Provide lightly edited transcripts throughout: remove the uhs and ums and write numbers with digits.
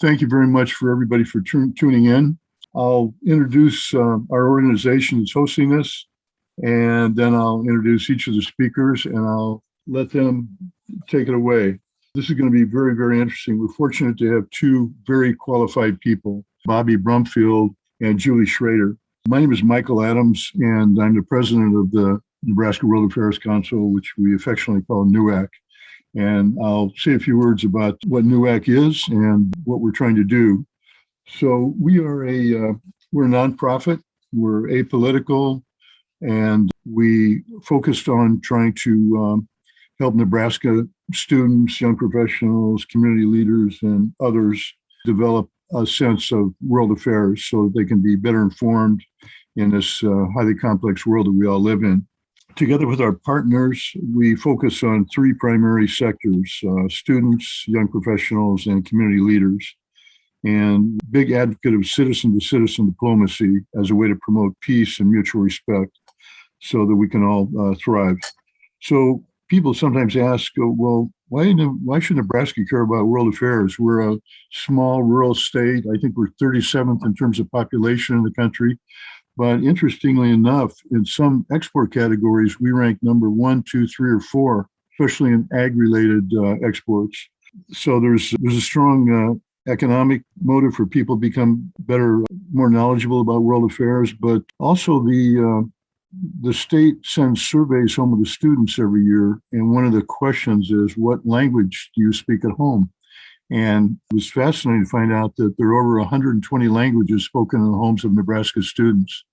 Thank you very much for everybody for tuning in. I'll introduce our organization that's hosting this, and then I'll introduce each of the speakers and I'll let them take it away. This is going to be very, very interesting. We're fortunate to have two very qualified people, Bobby Brumfield and Julie Shrader. My name is Michael Adams, and I'm the president of the Nebraska World Affairs Council, which we affectionately call NUAC. And I'll say a few words about what NUAC is and what we're trying to do. So we're a nonprofit, we're apolitical, and we focused on trying to help Nebraska students, young professionals, community leaders, and others develop a sense of world affairs so that they can be better informed in this highly complex world that we all live in. Together with our partners, we focus on three primary sectors: students, young professionals, and community leaders. And big advocate of citizen-to-citizen diplomacy as a way to promote peace and mutual respect so that we can all thrive. So people sometimes ask, well, why should Nebraska care about world affairs? We're a small rural state. I think we're 37th in terms of population in the country. But interestingly enough, in some export categories, we rank number 1, 2, 3, or 4, especially in ag-related exports. So there's a strong economic motive for people to become better, more knowledgeable about world affairs. But also the state sends surveys home to the students every year. And one of the questions is, what language do you speak at home? And it was fascinating to find out that there are over 120 languages spoken in the homes of Nebraska students.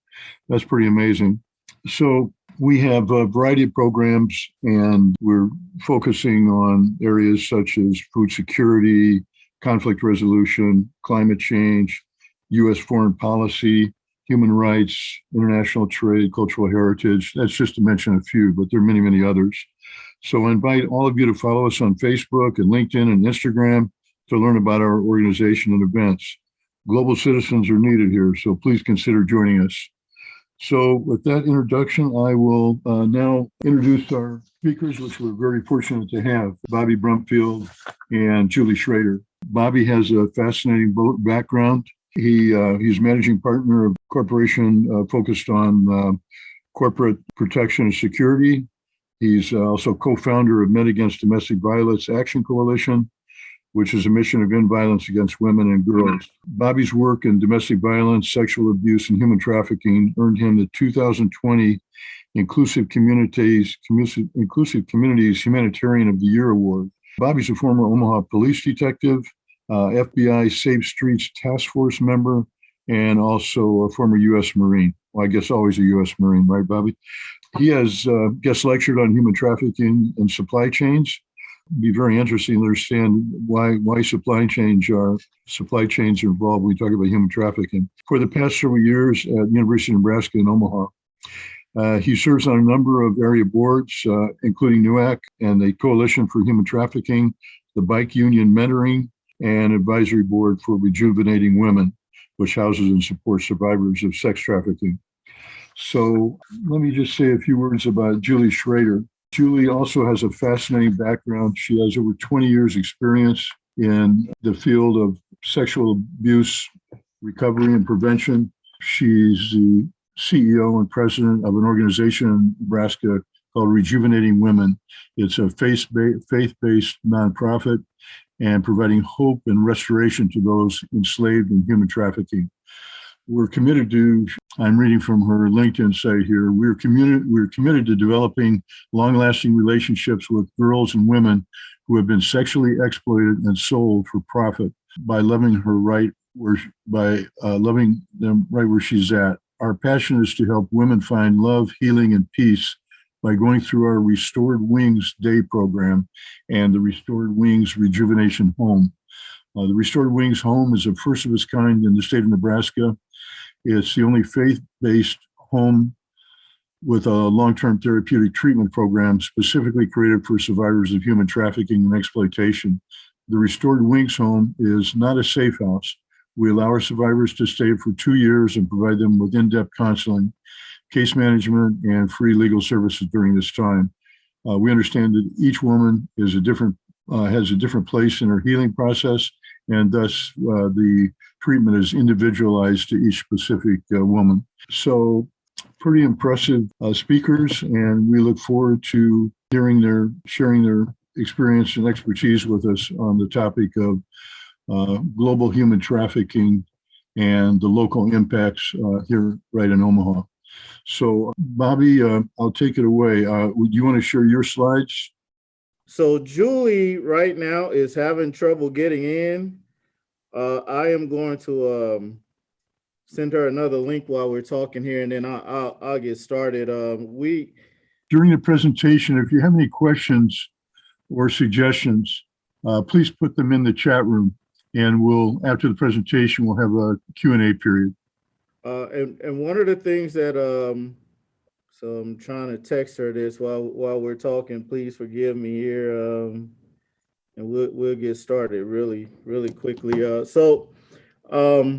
That's pretty amazing. So we have a variety of programs, and we're focusing on areas such as food security, conflict resolution, climate change, U.S. foreign policy, human rights, international trade, cultural heritage. That's just to mention a few, but there are many, many others. So I invite all of you to follow us on Facebook and LinkedIn and Instagram to learn about our organization and events. Global citizens are needed here, so please consider joining us. So with that introduction, I will now introduce our speakers, which we're very fortunate to have, Bobby Brumfield and Julie Shrader. Bobby has a fascinating background. He's managing partner of a corporation focused on corporate protection and security. He's also co-founder of Men Against Domestic Violence Action Coalition, which is a mission of end violence against women and girls. Bobby's work in domestic violence, sexual abuse, and human trafficking earned him the 2020 Inclusive Communities Humanitarian of the Year Award. Bobby's a former Omaha police detective, FBI Safe Streets Task Force member, and also a former U.S. Marine. Well, I guess always a U.S. Marine, right, Bobby? He has guest lectured on human trafficking and supply chains. It'd be very interesting to understand why supply chains are involved when we talk about human trafficking. For the past several years at the University of Nebraska in Omaha, he serves on a number of area boards, including NUAC and the Coalition for Human Trafficking, the Bike Union Mentoring, and Advisory Board for Rejuvenating Women, which houses and supports survivors of sex trafficking. So let me just say a few words about Julie Shrader. Julie also has a fascinating background. She has over 20 years experience in the field of sexual abuse recovery and prevention. She's the CEO and president of an organization in Nebraska called Rejuvenating Women. It's a faith-based nonprofit and providing hope and restoration to those enslaved in human trafficking. We're committed to, I'm reading from her LinkedIn site here, we're committed to developing long-lasting relationships with girls and women who have been sexually exploited and sold for profit by loving them right where she's at. Our passion is to help women find love, healing, and peace by going through our Restored Wings Day program and the Restored Wings Rejuvenation Home. The Restored Wings Home is a first of its kind in the state of Nebraska. It's the only faith-based home with a long-term therapeutic treatment program specifically created for survivors of human trafficking and exploitation. The Restored Wings Home is not a safe house. We allow our survivors to stay for 2 years and provide them with in-depth counseling, case management, and free legal services during this time. We understand that each woman has a different place in her healing process, and thus the treatment is individualized to each specific woman. So pretty impressive speakers, and we look forward to sharing their experience and expertise with us on the topic of global human trafficking and the local impacts here right in Omaha. So, Bobby, I'll take it away. Would you want to share your slides? So Julie right now is having trouble getting in. I am going to send her another link while we're talking here, and then I'll get started. During the presentation, if you have any questions or suggestions, please put them in the chat room, and after the presentation, we'll have a Q&A period. And one of the things that so I'm trying to text her this while we're talking. Please forgive me here, and we'll get started really quickly. My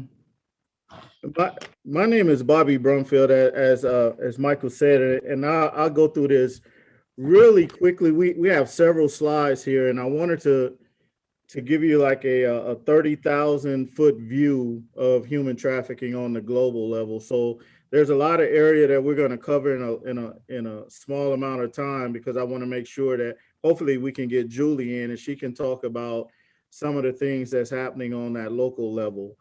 name is Bobby Brumfield, as Michael said, and I'll go through this really quickly. We have several slides here, and I wanted to give you like a 30,000-foot view of human trafficking on the global level. So there's a lot of area that we're going to cover in a small amount of time, because I want to make sure that hopefully we can get Julie in and she can talk about some of the things that's happening on that local level.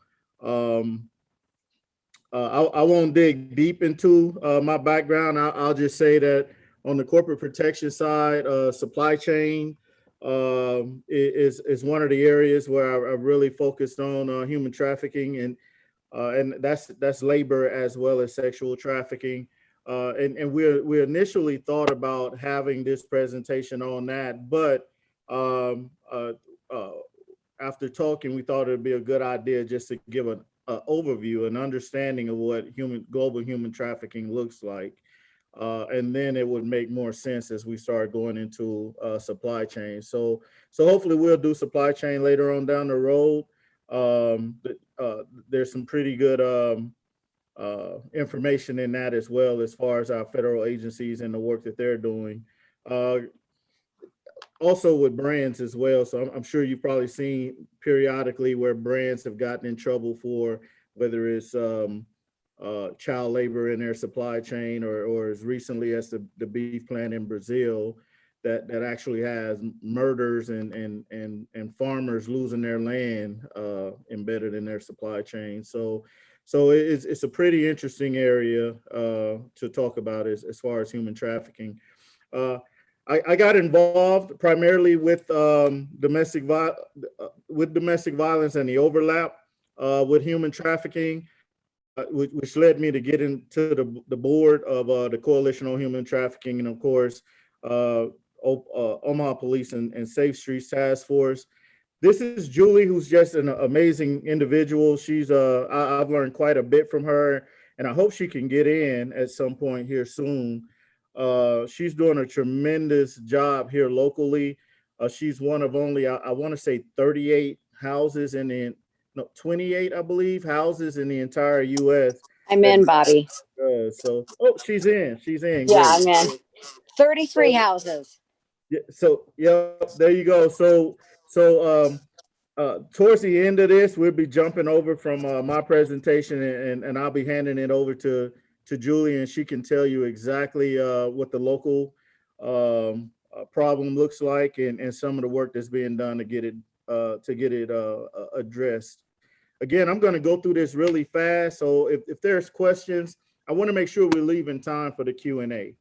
I won't dig deep into my background. I'll just say that on the corporate protection side, supply chain is one of the areas where I really focused on human trafficking, and that's labor as well as sexual trafficking. And we initially thought about having this presentation on that, but after talking, we thought it'd be a good idea just to give an overview, an understanding of what global human trafficking looks like. And then it would make more sense as we start going into supply chain. So hopefully we'll do supply chain later on down the road. There's some pretty good information in that as well, as far as our federal agencies and the work that they're doing. Also with brands as well. So I'm sure you've probably seen periodically where brands have gotten in trouble for whether it's child labor in their supply chain, or as recently as the beef plant in Brazil that actually has murders and farmers losing their land embedded in their supply chain. So it's a pretty interesting area to talk about as far as human trafficking. I got involved primarily with domestic violence and the overlap with human trafficking, which led me to get into the board of the Coalition on Human Trafficking, and of course, Omaha Police and Safe Streets Task Force. This is Julie, who's just an amazing individual. She's I've learned quite a bit from her, and I hope she can get in at some point here soon. She's doing a tremendous job here locally. She's one of only, I want to say 38 houses 28, I believe, houses in the entire U.S. I'm in, Bobby. So, she's in. Yeah, Great. I'm in. 33 houses. Yeah, so, there you go. So towards the end of this, we'll be jumping over from my presentation, and I'll be handing it over to Julie, and she can tell you exactly what the local problem looks like, and some of the work that's being done to get it addressed. Again, I'm going to go through this really fast, so if there's questions, I want to make sure we're leaving time for the Q&A.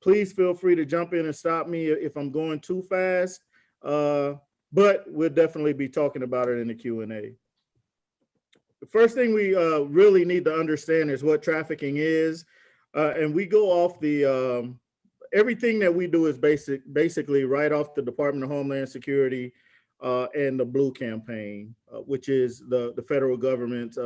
Please feel free to jump in and stop me if I'm going too fast, but we'll definitely be talking about it in the Q&A. The first thing we really need to understand is what trafficking is, and we go off the everything that we do is basically right off the Department of Homeland Security and the Blue Campaign, which is the federal government's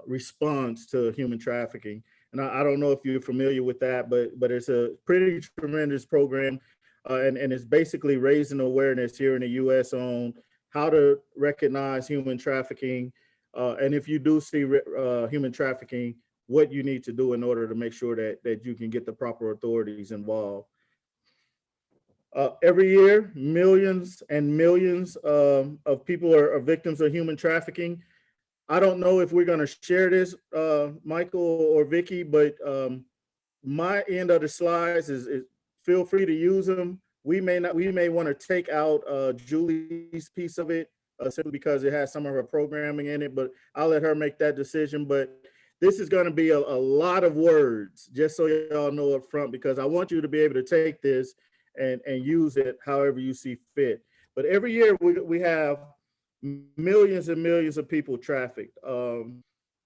response to human trafficking. And I don't know if you're familiar with that, but it's a pretty tremendous program, and it's basically raising awareness here in the U.S. on how to recognize human trafficking, and if you do see human trafficking, what you need to do in order to make sure that you can get the proper authorities involved. Every year, millions and millions of people are victims of human trafficking. I don't know if we're going to share this, Michael or Vicky, but my end of the slides is feel free to use them. We may want to take out Julie's piece of it simply because it has some of her programming in it, but I'll let her make that decision. But this is going to be a lot of words, just so y'all know up front, because I want you to be able to take this and use it however you see fit. But every year we have millions and millions of people trafficked.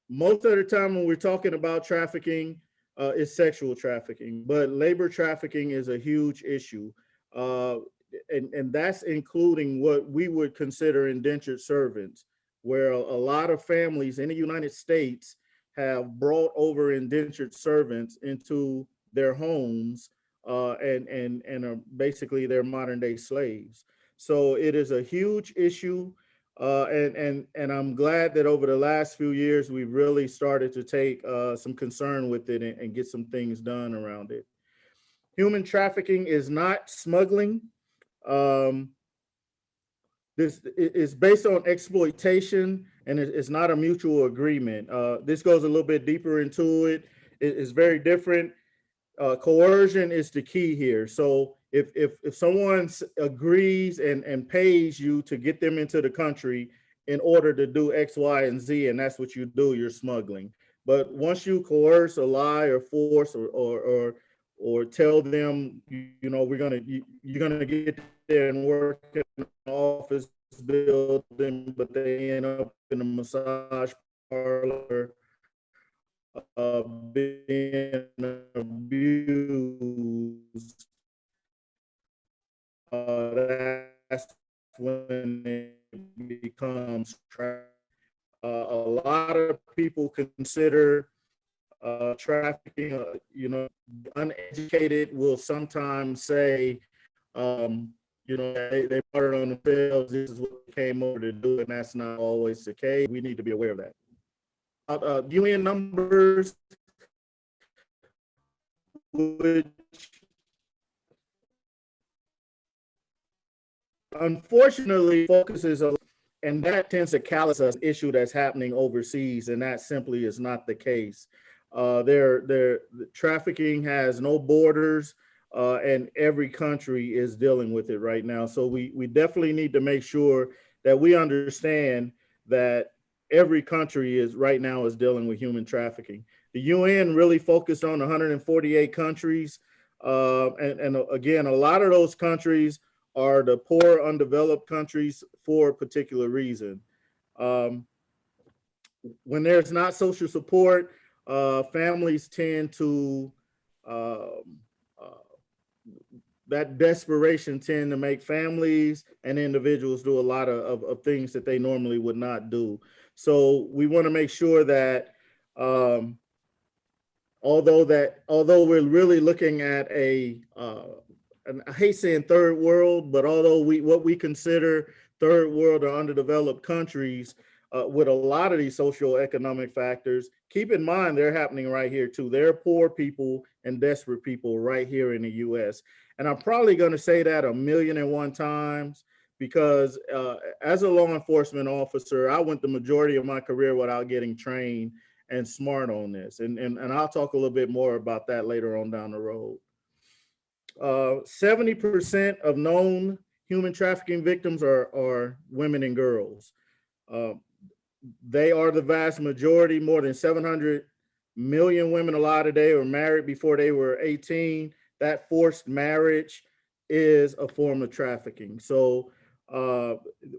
Most of the time when we're talking about trafficking, it's sexual trafficking, but labor trafficking is a huge issue. And that's including what we would consider indentured servants, where a lot of families in the United States have brought over indentured servants into their homes and are basically their modern day slaves. So it is a huge issue. And I'm glad that over the last few years, we've really started to take some concern with it and get some things done around it. Human trafficking is not smuggling. This is based on exploitation, and it's not a mutual agreement. This goes a little bit deeper into it. It's very different. Coercion is the key here. So if someone agrees and pays you to get them into the country in order to do X, Y, and Z, and that's what you do, you're smuggling. But once you coerce or lie or force or tell them, you know, you're gonna get there and work in an office building, but they end up in a massage parlor being abused, that's when it becomes trafficking. A lot of people consider trafficking, you know, uneducated will sometimes say, you know, they brought it on themselves. This is what they came over to do, and that's not always the case. We need to be aware of that. UN numbers, which unfortunately focuses on, and that tends to callous us issue that's happening overseas, and that simply is not the case. The trafficking has no borders, and every country is dealing with it right now. So we definitely need to make sure that we understand that every country is right now is dealing with human trafficking. The UN really focused on 148 countries. And again, a lot of those countries are the poor, undeveloped countries for a particular reason. When there's not social support, families tend to, that desperation tend to make families and individuals do a lot of things that they normally would not do. So we want to make sure that although we're really looking at and I hate saying third world, but although what we consider third world or underdeveloped countries with a lot of these socioeconomic factors, keep in mind they're happening right here too. There are poor people and desperate people right here in the US. And I'm probably going to say that 1,000,001 times because as a law enforcement officer, I went the majority of my career without getting trained and smart on this. And I'll talk a little bit more about that later on down the road. 70% of known human trafficking victims are women and girls. They are the vast majority. More than 700 million women alive today were married before they were 18. That forced marriage is a form of trafficking. So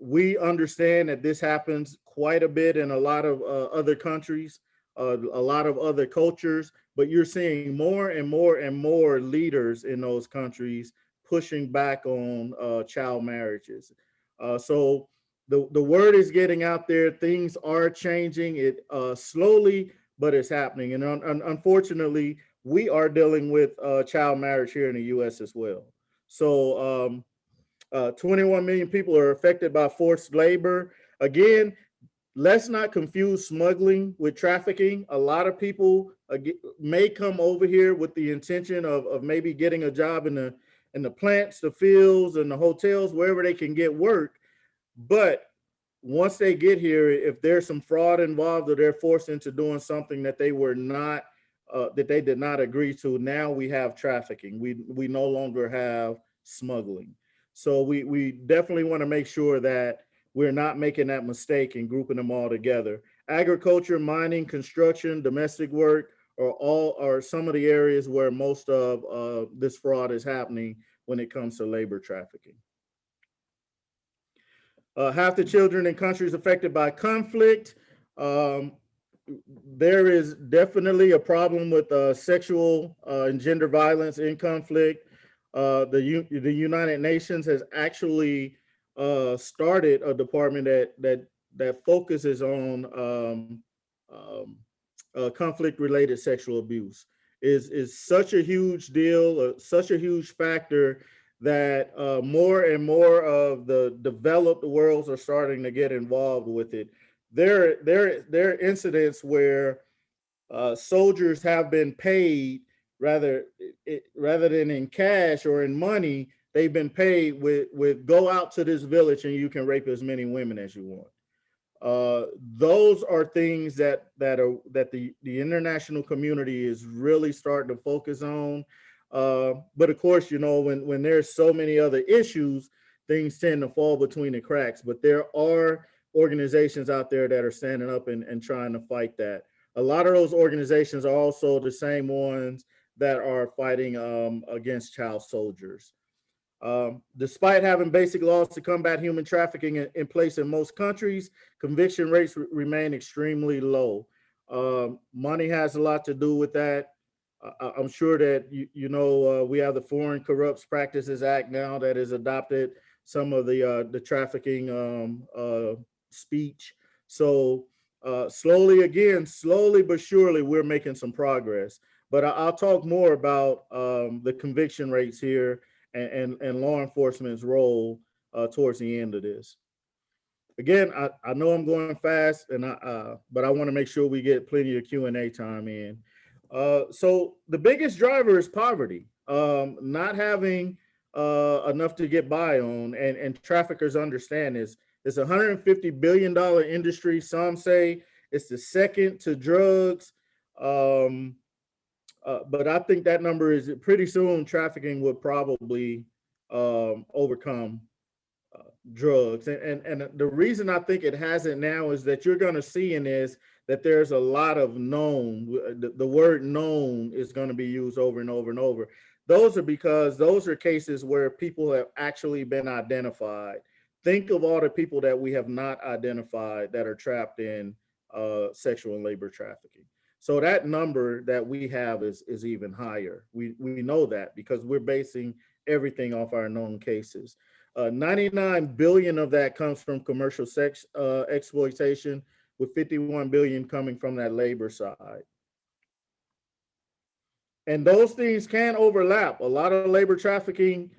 we understand that this happens quite a bit in a lot of other countries, a lot of other cultures, but you're seeing more and more and more leaders in those countries pushing back on child marriages. So the word is getting out there. Things are changing. It slowly, but it's happening. And unfortunately, we are dealing with child marriage here in the U.S. as well. So 21 million people are affected by forced labor. Again, let's not confuse smuggling with trafficking. A lot of people may come over here with the intention of maybe getting a job in in the plants, the fields, and the hotels, wherever they can get work. But once they get here, if there's some fraud involved or they're forced into doing something that they were not, that they did not agree to, now we have trafficking. We no longer have smuggling. So we definitely want to make sure that we're not making that mistake and grouping them all together. Agriculture, mining, construction, domestic work are some of the areas where most of this fraud is happening when it comes to labor trafficking. Half the children in countries affected by conflict. There is definitely a problem with sexual and gender violence in conflict. The United Nations has actually started a department that focuses on conflict-related sexual abuse. Is such a huge deal, such a huge factor that more and more of the developed worlds are starting to get involved with it. There are incidents where soldiers have been paid rather than in cash or in money. They've been paid with go out to this village and you can rape as many women as you want. Those are things that the international community is really starting to focus on. But of course, you know, when there's so many other issues, things tend to fall between the cracks. But there are organizations out there that are standing up and trying to fight that. A lot of those organizations are also the same ones that are fighting against child soldiers. Despite having basic laws to combat human trafficking in place in most countries, conviction rates remain extremely low. Money has a lot to do with that. I'm sure that you know we have the Foreign Corrupt Practices Act now that has adopted some of the trafficking speech. So slowly but surely, we're making some progress. But I'll talk more about the conviction rates here and law enforcement's role towards the end of this. Again, I know I'm going fast, and but I want to make sure we get plenty of Q&A time in. So the biggest driver is poverty, not having enough to get by on, and traffickers understand this. It's a $150 billion industry. Some say it's the second to drugs. But I think that number is pretty soon trafficking would probably overcome drugs. And the reason I think it hasn't now is that you're going to see in this that there's a lot of known. The word known is going to be used over and over and over. Those are because those are cases where people have actually been identified. Think of all the people that we have not identified that are trapped in sexual and labor trafficking. So that number that we have is even higher. We know that because we're basing everything off our known cases. 99 billion of that comes from commercial sex exploitation, with 51 billion coming from that labor side. And those things can overlap. A lot of labor trafficking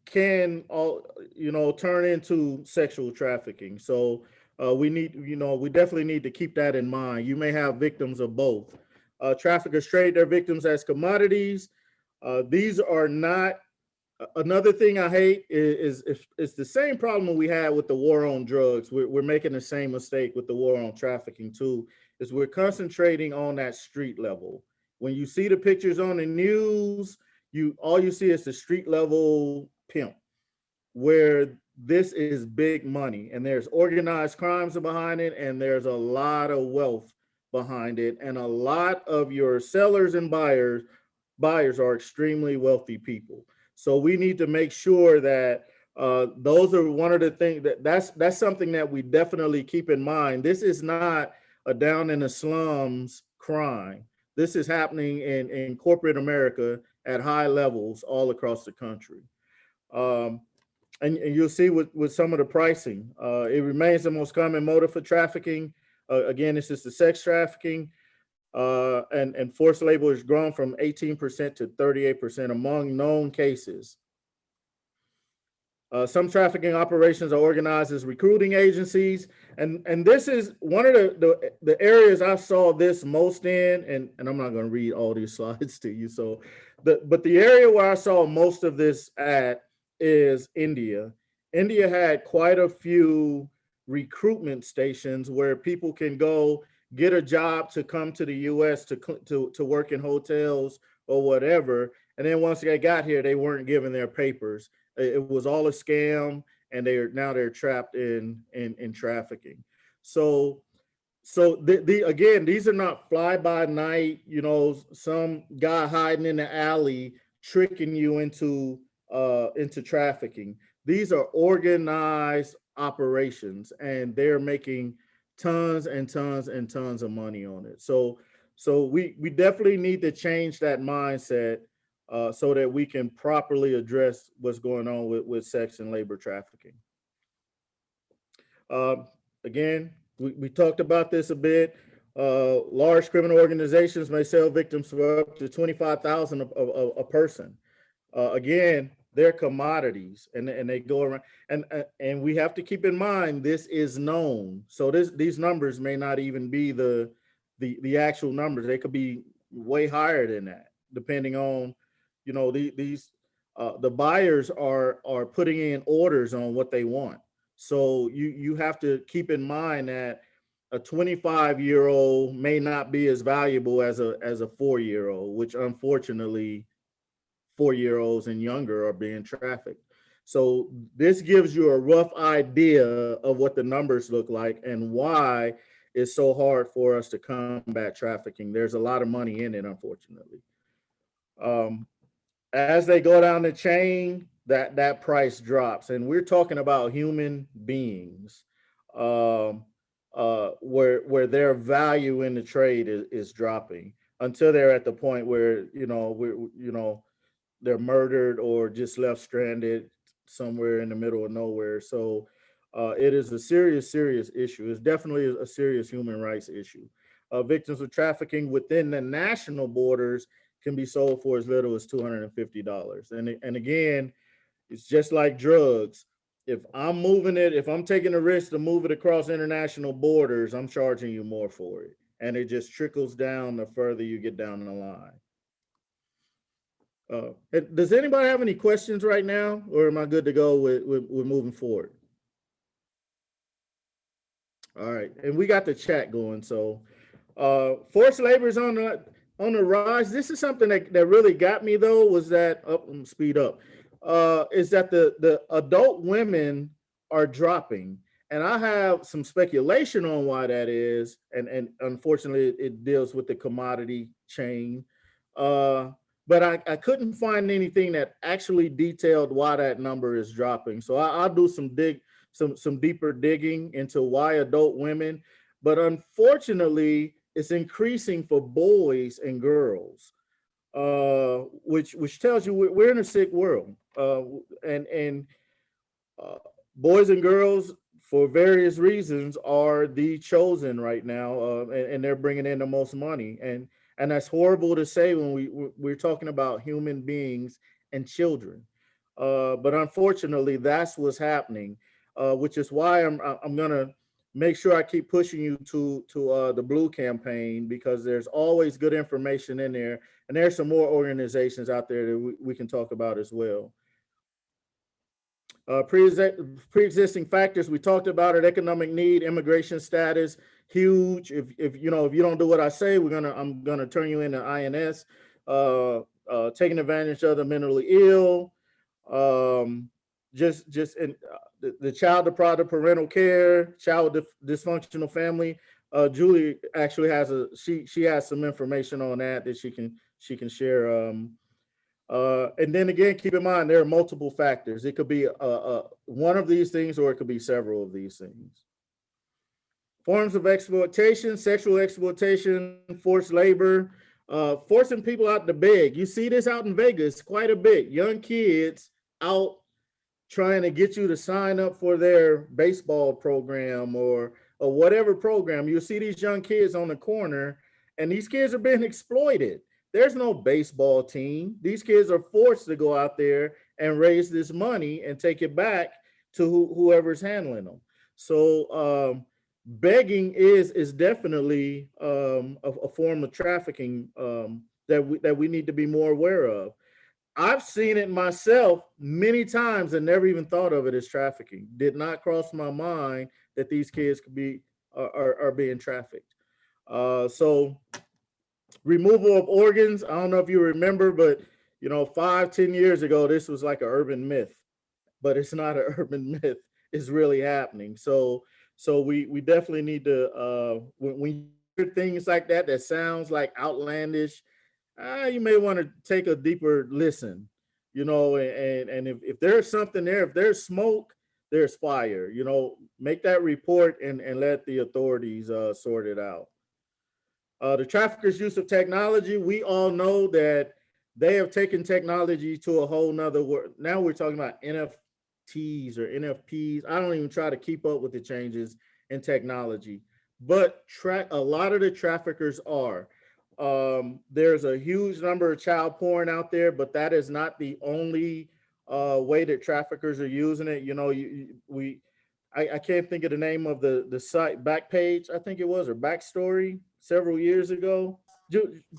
can turn into sexual trafficking. So we definitely need to keep that in mind. You may have victims of both. Traffickers trade their victims as commodities. These are not. Another thing I hate is it's the same problem we had with the war on drugs. We're making the same mistake with the war on trafficking too, is we're concentrating on that street level. When you see the pictures on the news, all you see is the street level pimp, where this is big money and there's organized crimes behind it and there's a lot of wealth behind it, and a lot of your sellers and buyers are extremely wealthy people. So we need to make sure that those are one of the things that's something that we definitely keep in mind. This is not a down in the slums crime. This is happening in corporate America at high levels all across the country. And you'll see with some of the pricing, it remains the most common motive for trafficking. Again, this is the sex trafficking. And forced labor has grown from 18% to 38% among known cases. Some trafficking operations are organized as recruiting agencies. And this is one of the areas I saw this most in, and I'm not going to read all these slides to you. So But the area where I saw most of this at is India. India had quite a few recruitment stations where people can go get a job to come to the U.S. to work in hotels or whatever. And then once they got here, they weren't given their papers. It was all a scam, and they're trapped in trafficking. So again, these are not fly by night, some guy hiding in the alley tricking you into trafficking. These are organized operations, and they're making tons and tons and tons of money on it. So we definitely need to change that mindset, so that we can properly address what's going on with sex and labor trafficking. Again, we talked about this a bit. Large criminal organizations may sell victims for up to $25,000 a person. Again, they're commodities, and they go around. And we have to keep in mind, this is known. So these numbers may not even be the actual numbers. They could be way higher than that, depending on, the buyers are putting in orders on what they want. So you have to keep in mind that a 25-year-old may not be as valuable as a 4-year-old, which unfortunately 4-year-olds and younger are being trafficked. So this gives you a rough idea of what the numbers look like and why it's so hard for us to combat trafficking. There's a lot of money in it, unfortunately. As they go down the chain, that price drops, and we're talking about human beings, where their value in the trade is dropping until they're at the point where they're murdered or just left stranded somewhere in the middle of nowhere. So it is a serious issue. It's definitely a serious human rights issue. Victims of trafficking within the national borders can be sold for as little as $250. And again, it's just like drugs. If I'm taking a risk to move it across international borders, I'm charging you more for it. And it just trickles down the further you get down the line. Does anybody have any questions right now, or am I good to go with moving forward? All right, and we got the chat going. So forced labor is on the rise. This is something that really got me, though, was that, speed up, is that the adult women are dropping. And I have some speculation on why that is. And unfortunately, it deals with the commodity chain. But I couldn't find anything that actually detailed why that number is dropping. So I'll do some deeper digging into why adult women. But unfortunately, it's increasing for boys and girls, which tells you we're in a sick world. And boys and girls, for various reasons, are the chosen right now, and they're bringing in the most money. And that's horrible to say when we're talking about human beings and children. But unfortunately, that's what's happening, which is why I'm gonna make sure I keep pushing you to the Blue campaign, because there's always good information in there, and there's some more organizations out there that we can talk about as well. Pre-existing factors, we talked about it. Economic need, immigration status, huge. If you don't do what I say, I'm gonna turn you into INS. Taking advantage of the mentally ill, the child deprived of parental care, child dysfunctional family. Julie actually has she has some information on that she can share. And then again, keep in mind, there are multiple factors. It could be one of these things, or it could be several of these things. Forms of exploitation, sexual exploitation, forced labor, forcing people out to beg. You see this out in Vegas quite a bit. Young kids out trying to get you to sign up for their baseball program or whatever program. You see these young kids on the corner, and these kids are being exploited. There's no baseball team. These kids are forced to go out there and raise this money and take it back to whoever's handling them. So begging is definitely a form of trafficking that we need to be more aware of. I've seen it myself many times and never even thought of it as trafficking. Did not cross my mind that these kids could be are being trafficked. So removal of organs. I don't know if you remember, but 5, 10 years ago, this was like an urban myth, but it's not an urban myth. It's really happening. So we definitely need to when you hear things like that sounds like outlandish, you may want to take a deeper listen, and if there's something there, if there's smoke, there's fire, make that report and let the authorities sort it out. The traffickers' use of technology, we all know that they have taken technology to a whole nother world. Now we're talking about NFTs or NFPs. I don't even try to keep up with the changes in technology, but a lot of the traffickers are. There's a huge number of child porn out there, but that is not the only way that traffickers are using it. I can't think of the name of the site, Backpage, I think it was, or Backstory, several years ago.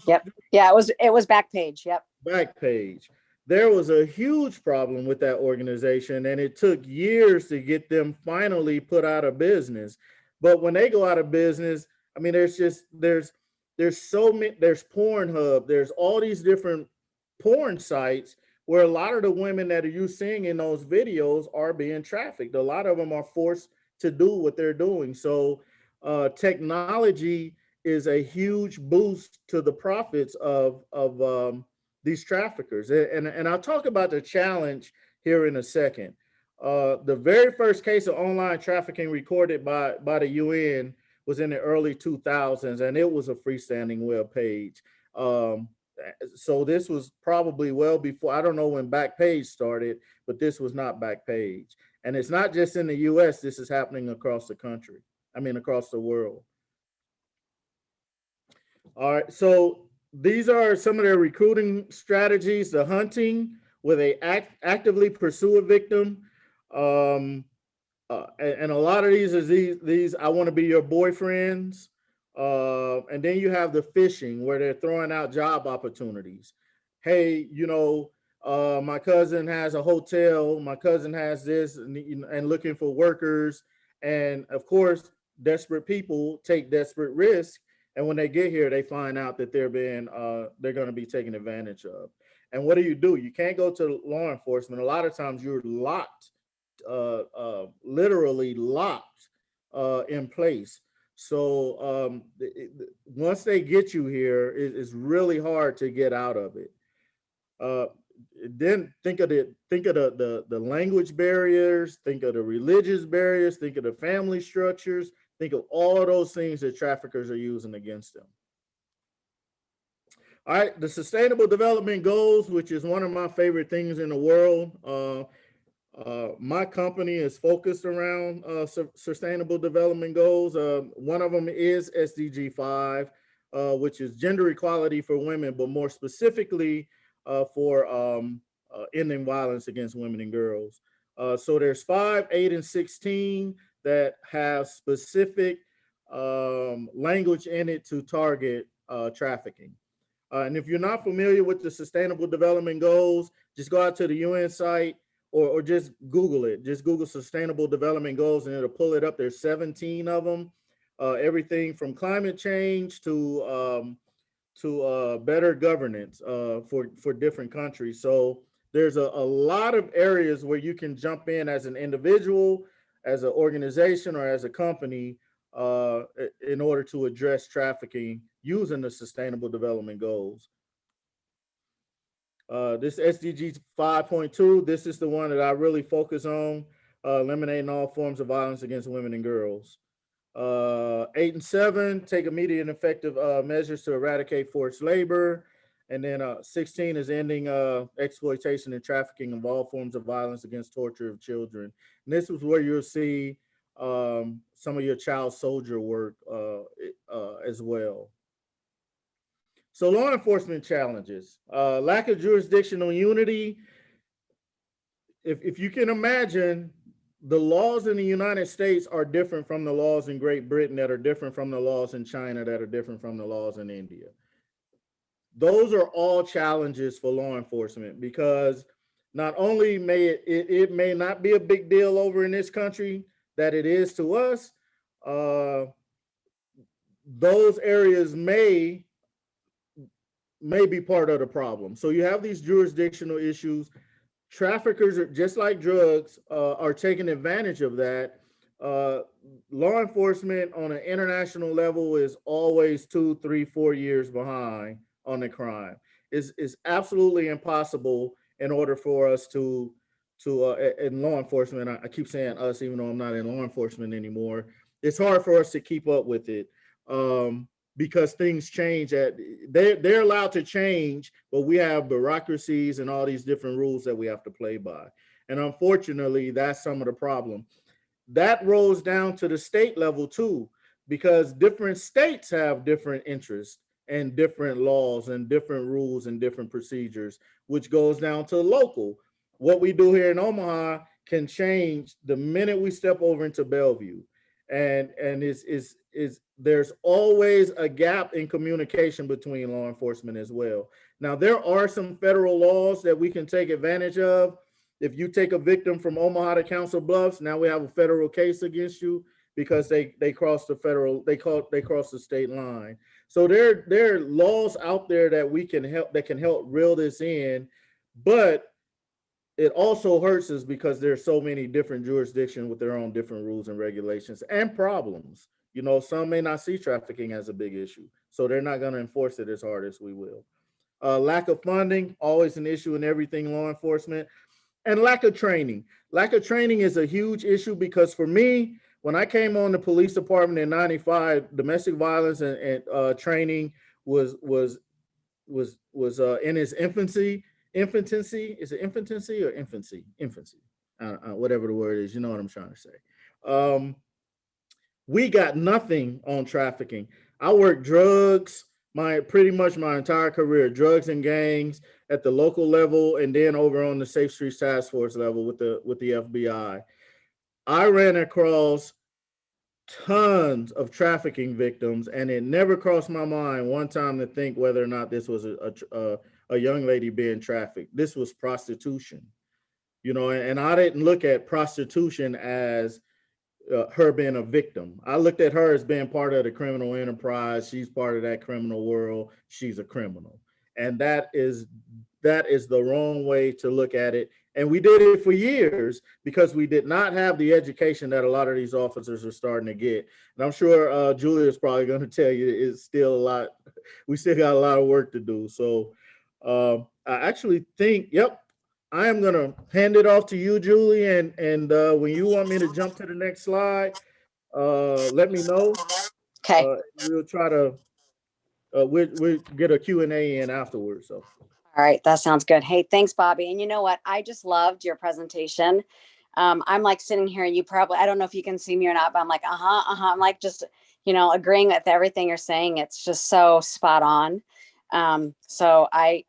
Yep. Yeah, it was Backpage. Yep. Backpage. There was a huge problem with that organization, and it took years to get them finally put out of business. But when they go out of business, I mean, there's so many, there's Pornhub, there's all these different porn sites where a lot of the women that you're seeing in those videos are being trafficked. A lot of them are forced to do what they're doing. So technology is a huge boost to the profits of these traffickers. And I'll talk about the challenge here in a second. The very first case of online trafficking recorded by the UN was in the early 2000s, and it was a freestanding web page. So this was probably well before, I don't know when Backpage started, but this was not Backpage. And it's not just in the US, this is happening across the country. I mean, across the world. All right, so these are some of their recruiting strategies. The hunting, where they actively pursue a victim. And a lot of these is these I want to be your boyfriends. And then you have the fishing, where they're throwing out job opportunities. Hey, my cousin has a hotel, my cousin has this, and looking for workers. And of course, desperate people take desperate risks. And when they get here, they find out that they're going to be taken advantage of. And what do? You can't go to law enforcement. A lot of times you're locked, literally locked in place. So once they get you here, it's really hard to get out of it. Then think of the language barriers, think of the religious barriers, think of the family structures, think of all those things that traffickers are using against them. All right, the Sustainable Development Goals, which is one of my favorite things in the world. My company is focused around Sustainable Development Goals. One of them is SDG 5, which is gender equality for women, but more specifically for ending violence against women and girls. So there's 5, 8, and 16 that have specific language in it to target trafficking. And if you're not familiar with the Sustainable Development Goals, just go out to the UN site or just Google it. Just Google Sustainable Development Goals and it'll pull it up. There's 17 of them. Everything from climate change to better governance for different countries. So there's a lot of areas where you can jump in as an individual, as an organization, or as a company in order to address trafficking using the Sustainable Development Goals. This SDG 5.2, this is the one that I really focus on, eliminating all forms of violence against women and girls. 8 and 7, take immediate and effective measures to eradicate forced labor. And then 16 is ending exploitation and trafficking of all forms of violence against torture of children. And this is where you'll see some of your child soldier work as well. So law enforcement challenges, lack of jurisdictional unity. If you can imagine, the laws in the United States are different from the laws in Great Britain, that are different from the laws in China, that are different from the laws in India. those are all challenges for law enforcement, because not only may it may not be a big deal over in this country that it is to us, uh, those areas may be part of the problem. So you have these jurisdictional issues. Traffickers are just like drugs, are taking advantage of that. Uh, Law enforcement on an international level is always 2, 3, 4 years behind on the crime. It's absolutely impossible in order for us to in law enforcement. I keep saying us, even though I'm not in law enforcement anymore. It's hard for us to keep up with it. Because things change they're allowed to change, but we have bureaucracies and all these different rules that we have to play by. And unfortunately, that's some of the problem. That rolls down to the state level too, because different states have different interests and different laws and different rules and different procedures, which goes down to local. What we do here in Omaha can change the minute we step over into Bellevue. And is there's always a gap in communication between law enforcement as well. Now, there are some federal laws that we can take advantage of. If you take a victim from Omaha to Council Bluffs, now we have a federal case against you because they crossed the crossed the state line. So there are laws out there that we can help reel this in, but it also hurts us because there's so many different jurisdictions with their own different rules and regulations and problems. You know, some may not see trafficking as a big issue, so they're not going to enforce it as hard as we will. Lack of funding, always an issue in everything law enforcement, and lack of training. Lack of training is a huge issue because for me, when I came on the police department in '95, domestic violence and training was in its infancy. Is it infancy or infancy? Infancy, whatever the word is. You know what I'm trying to say. We got nothing on trafficking. I worked drugs pretty much my entire career, drugs and gangs at the local level, and then over on the Safe Streets Task Force level with the FBI. I ran across tons of trafficking victims, and it never crossed my mind one time to think whether or not this was a young lady being trafficked. This was prostitution, you know, and I didn't look at prostitution as her being a victim. I looked at her as being part of the criminal enterprise. She's part of that criminal world. She's a criminal. And that is the wrong way to look at it. And we did it for years because we did not have the education that a lot of these officers are starting to get. And I'm sure Julia is probably going to tell you it's still a lot. We still got a lot of work to do. So I actually think, yep, I am going to hand it off to you, Julie. And when you want me to jump to the next slide, let me know. Okay. We'll try to, we'll get a Q&A in afterwards. So. All right, that sounds good. Hey, thanks, Bobby. And you know what? I just loved your presentation. I'm like sitting here, and I don't know if you can see me or not, but I'm like, I'm like just, agreeing with everything you're saying. It's just so spot on. So I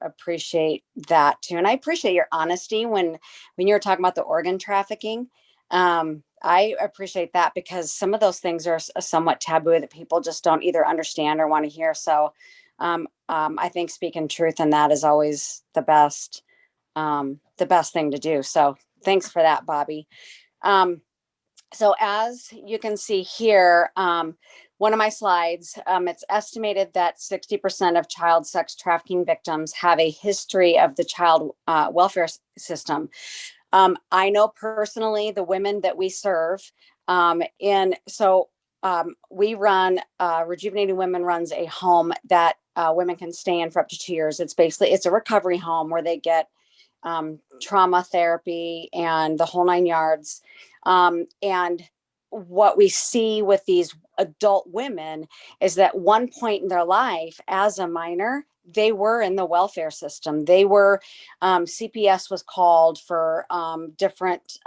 appreciate that too. And I appreciate your honesty when you were talking about the organ trafficking. I appreciate that because some of those things are somewhat taboo that people just don't either understand or want to hear. So I think speaking truth in that is always the best thing to do. So thanks for that, Bobby. So as you can see here, one of my slides, it's estimated that 60% of child sex trafficking victims have a history of the child welfare system. I know personally the women that we serve, we run, Rejuvenating Women runs a home that women can stay in for up to 2 years. It's a recovery home where they get trauma therapy and the whole 9 yards. And what we see with these adult women is that one point in their life as a minor, they were in the welfare system. They were, CPS was called for different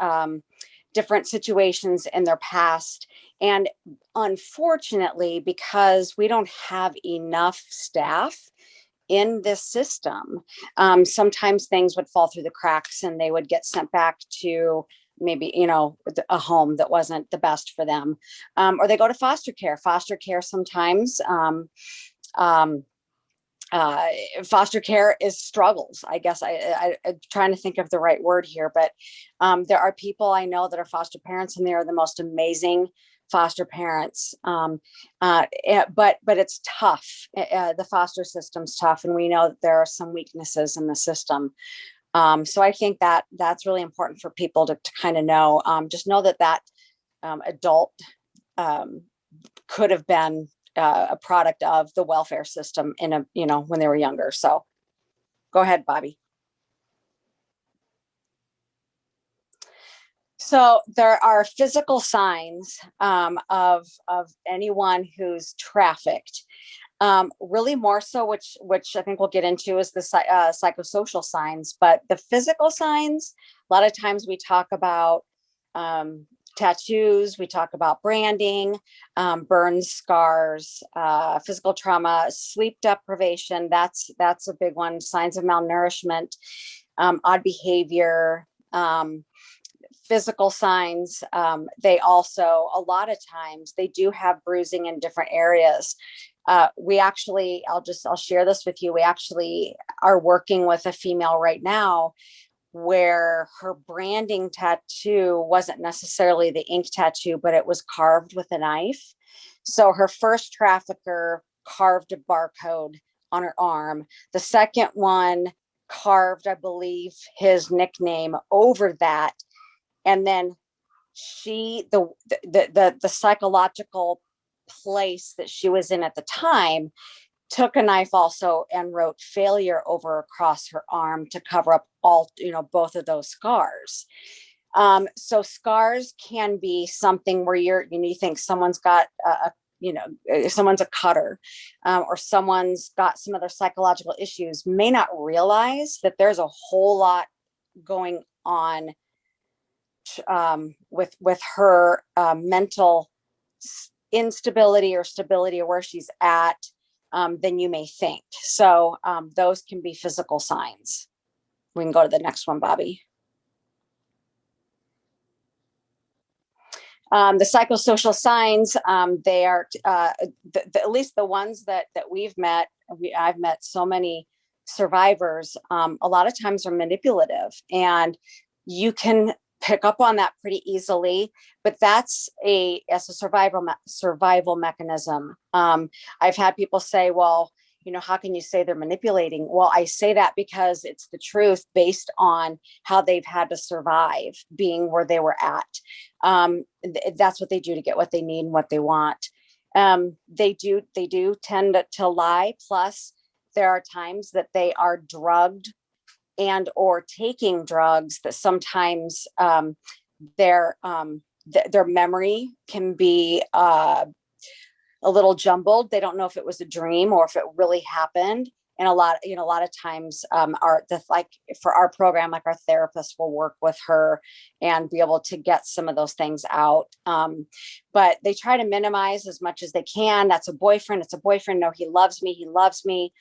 situations in their past. And unfortunately, because we don't have enough staff in this system, sometimes things would fall through the cracks and they would get sent back to maybe, a home that wasn't the best for them. Or they go to foster care. Foster care sometimes uh, foster care is struggles. I guess I'm trying to think of the right word here, but there are people I know that are foster parents, and they are the most amazing foster parents. But it's tough. The foster system's tough, and we know that there are some weaknesses in the system. So I think that that's really important for people to kind of know. Just know that adult could have been a product of the welfare system when they were younger. So go ahead, Bobby. So there are physical signs of anyone who's trafficked. Really more so, which I think we'll get into, is the psychosocial signs. But the physical signs, a lot of times we talk about tattoos, we talk about branding, burns, scars, physical trauma, sleep deprivation. That's a big one. Signs of malnourishment, odd behavior, physical signs. They also, a lot of times, they do have bruising in different areas. We actually, I'll share this with you. We actually are working with a female right now where her branding tattoo wasn't necessarily the ink tattoo, but it was carved with a knife. So her first trafficker carved a barcode on her arm. The second one carved, I believe, his nickname over that. And then the psychological place that she was in at the time, took a knife also and wrote failure over across her arm to cover up both of those scars. So scars can be something where you think someone's got someone's a cutter, or someone's got some other psychological issues, may not realize that there's a whole lot going on with her mental instability or stability, or where she's at, than you may think. So those can be physical signs. We can go to the next one, Bobby. The psychosocial signs, they are at least the ones that we've met. I've met so many survivors. A lot of times are manipulative, and you can pick up on that pretty easily, but that's as a survival mechanism. I've had people say, well, how can you say they're manipulating? Well, I say that because it's the truth based on how they've had to survive being where they were at. That's what they do to get what they need and what they want. They do tend to lie. Plus, there are times that they are drugged and or taking drugs that sometimes their memory can be a little jumbled. They don't know if it was a dream or if it really happened. And a lot of times for our program, like our therapist will work with her and be able to get some of those things out. But they try to minimize as much as they can. That's a boyfriend. It's a boyfriend. No, he loves me. He loves me.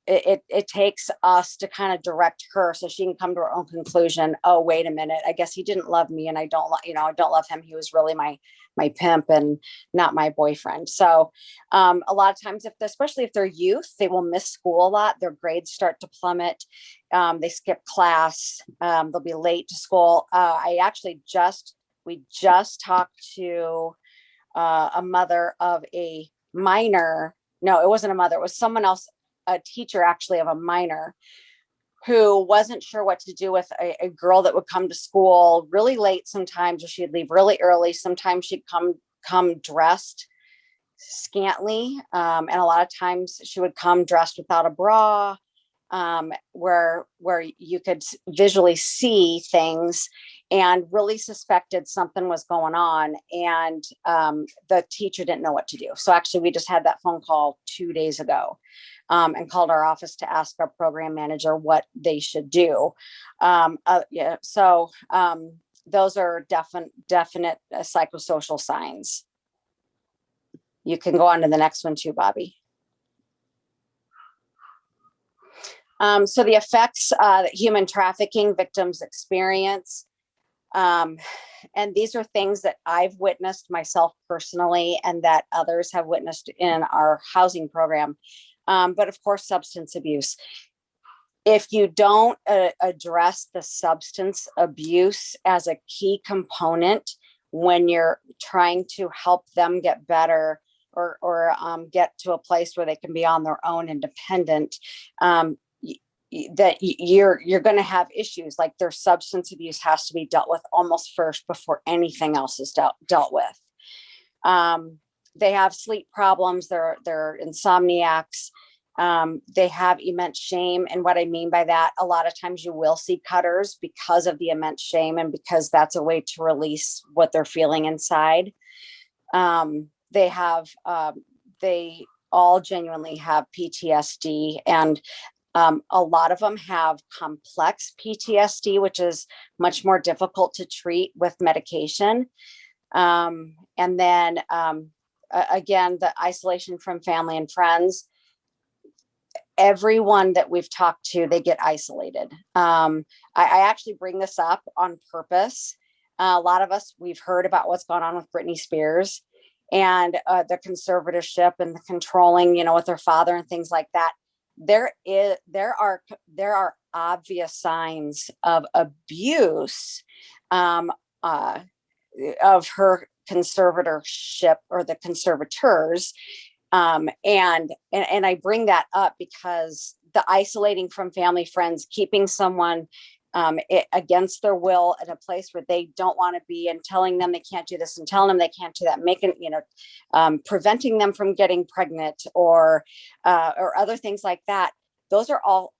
It takes us to kind of direct her so she can come to her own conclusion. Oh, wait a minute. I guess he didn't love me, and I don't love him. He was really my pimp and not my boyfriend. So a lot of times, especially if they're youth, they will miss school a lot. Their grades start to plummet. They skip class. They'll be late to school. We just talked to a mother of a minor. No, it wasn't a mother. It was someone else, a teacher actually of a minor, who wasn't sure what to do with a girl that would come to school really late sometimes, or she'd leave really early. Sometimes she'd come dressed scantily. And a lot of times she would come dressed without a bra, where you could visually see things, and really suspected something was going on. And the teacher didn't know what to do. So actually, we just had that phone call 2 days ago, and called our office to ask our program manager what they should do. So those are definite psychosocial signs. You can go on to the next one too, Bobby. So the effects that human trafficking victims experience. And these are things that I've witnessed myself personally and that others have witnessed in our housing program. But of course, substance abuse. If you don't address the substance abuse as a key component when you're trying to help them get better or get to a place where they can be on their own independent, that you're going to have issues. Like their substance abuse has to be dealt with almost first before anything else is dealt with. They have sleep problems. They're insomniacs. They have immense shame. And what I mean by that, a lot of times you will see cutters because of the immense shame and because that's a way to release what they're feeling inside. They all genuinely have PTSD, and a lot of them have complex PTSD, which is much more difficult to treat with medication. And then again, the isolation from family and friends. Everyone that we've talked to, they get isolated. I actually bring this up on purpose. A lot of us, we've heard about what's going on with Britney Spears and the conservatorship and the controlling, with her father and things like that. There are obvious signs of abuse of her conservatorship or the conservators. And I bring that up because the isolating from family, friends, keeping someone against their will in a place where they don't want to be, and telling them they can't do this and telling them they can't do that, making, preventing them from getting pregnant or other things like that. Those are all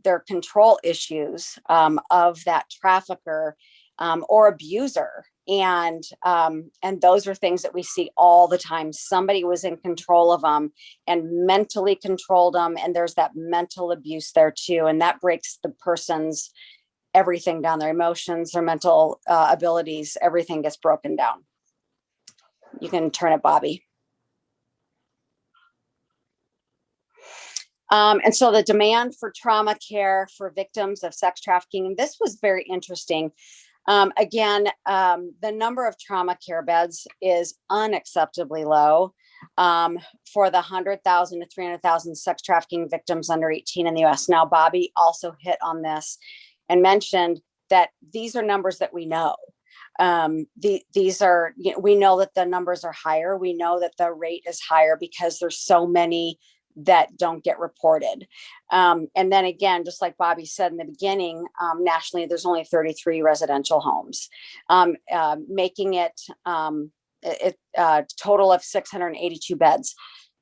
their control issues of that trafficker or abuser. And those are things that we see all the time. Somebody was in control of them and mentally controlled them. And there's that mental abuse there too. And that breaks the person's everything down, their emotions, their mental abilities, everything gets broken down. You can turn it, Bobby. And so the demand for trauma care for victims of sex trafficking, this was very interesting. Again, the number of trauma care beds is unacceptably low for the 100,000 to 300,000 sex trafficking victims under 18 in the US. Now, Bobby also hit on this and mentioned that these are numbers that we know. These are, we know that the numbers are higher. We know that the rate is higher because there's so many that don't get reported. And then again, just like Bobby said in the beginning, nationally, there's only 33 residential homes, making it a total of 682 beds.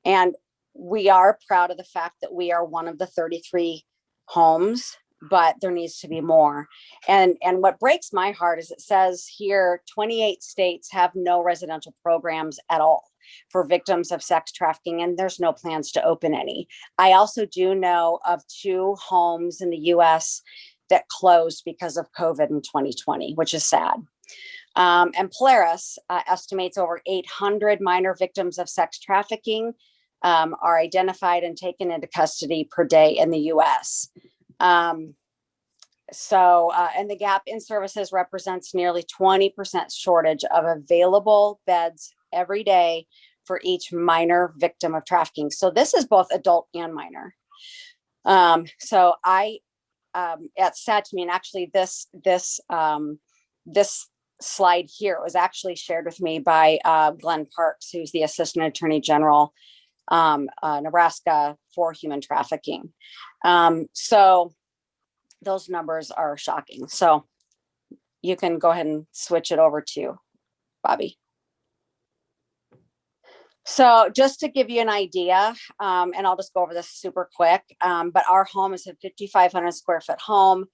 And we are proud of the fact that we are one of the 33 homes, but there needs to be more. And what breaks my heart is it says here, 28 states have no residential programs at all for victims of sex trafficking, and there's no plans to open any. I also do know of 2 homes in the US that closed because of COVID in 2020, which is sad. And Polaris estimates over 800 minor victims of sex trafficking are identified and taken into custody per day in the US. And the gap in services represents nearly 20% shortage of available beds every day for each minor victim of trafficking. So this is both adult and minor. So it's sad to me. And actually this slide here was actually shared with me by Glenn Parks, who's the Assistant Attorney General, Nebraska for human trafficking. So those numbers are shocking. So you can go ahead and switch it over to Bobby. So just to give you an idea, and I'll just go over this super quick, but our home is a 5,500 square foot home.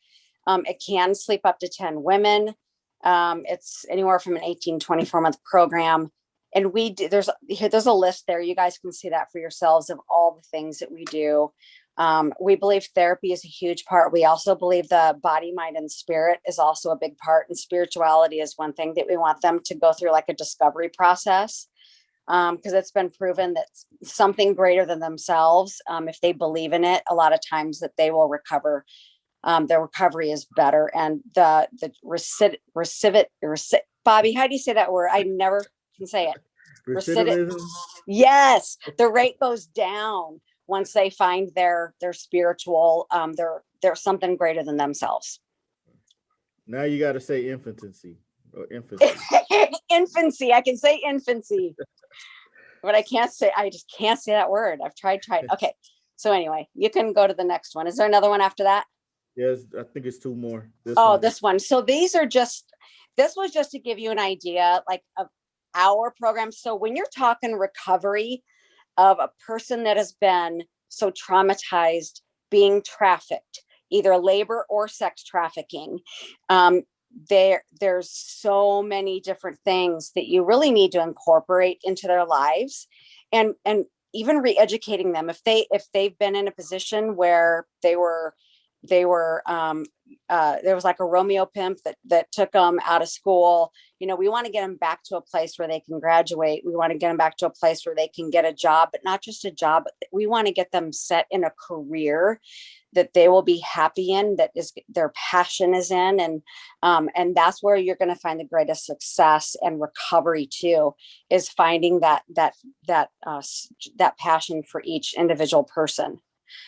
It can sleep up to 10 women. It's anywhere from an 18, 24 month program. And we do, there's a list there. You guys can see that for yourselves of all the things that we do. We believe therapy is a huge part. We also believe the body, mind, and spirit is also a big part. And spirituality is one thing that we want them to go through, like a discovery process. Because it's been proven that something greater than themselves, if they believe in it, a lot of times that they will recover the recovery is better. And the Bobby, how do you say that word? I never can say it. Recidivism. Yes, the rate goes down once they find their spiritual, they're something greater than themselves. Now you got to say infancy or infancy. Infancy. I can say infancy, but I just can't say that word. I've tried. Okay. So anyway, you can go to the next one. Is there another one after that? Yes, I think it's two more. This one. So this was just to give you an idea, like, of our program. So when you're talking recovery of a person that has been so traumatized, being trafficked, either labor or sex trafficking, there's so many different things that you really need to incorporate into their lives, and even re-educating them if they've been in a position where there was like a Romeo pimp that took them out of school. We want to get them back to a place where they can graduate. We want to get them back to a place where they can get a job, but not just a job, but we want to get them set in a career that they will be happy in, that is their passion is in. And that's where you're going to find the greatest success and recovery too, is finding that passion for each individual person.